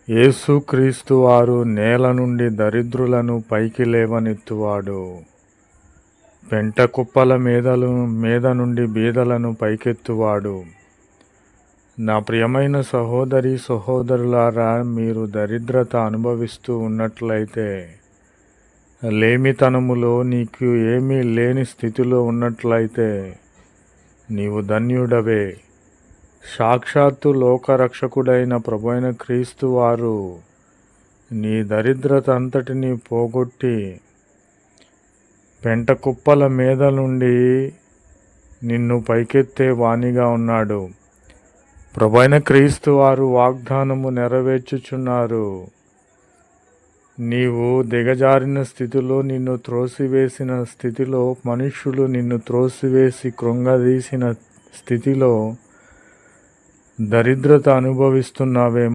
యేసుక్రీస్తు వారు నేల నుండి దరిద్రులను పైకి లేవనెత్తువాడు. పెంటకుప్పల మీద నుండి బీదలను పైకెత్తువాడు. నా ప్రియమైన సహోదరి సహోదరులారా, మీరు దరిద్రత అనుభవిస్తూ ఉన్నట్లయితే, లేమితనములో నీకు ఏమీ లేని స్థితిలో ఉన్నట్లయితే నీవు ధన్యుడవే. సాక్షాత్తు లోకరక్షకుడైన ప్రభువైన క్రీస్తు వారు నీ దరిద్రత అంతటినీ పోగొట్టి పెంటకుప్పల మీద నుండి నిన్ను పైకెత్తే వాణిగా ఉన్నాడు. ప్రభువైన క్రీస్తు వారు వాగ్దానము నెరవేర్చుచున్నారు. నీవు దిగజారిన స్థితిలో, నిన్ను త్రోసివేసిన స్థితిలో, మనుష్యులు నిన్ను త్రోసివేసి కృంగదీసిన స్థితిలో దరిద్రత అనుభవిస్తున్నావేమో.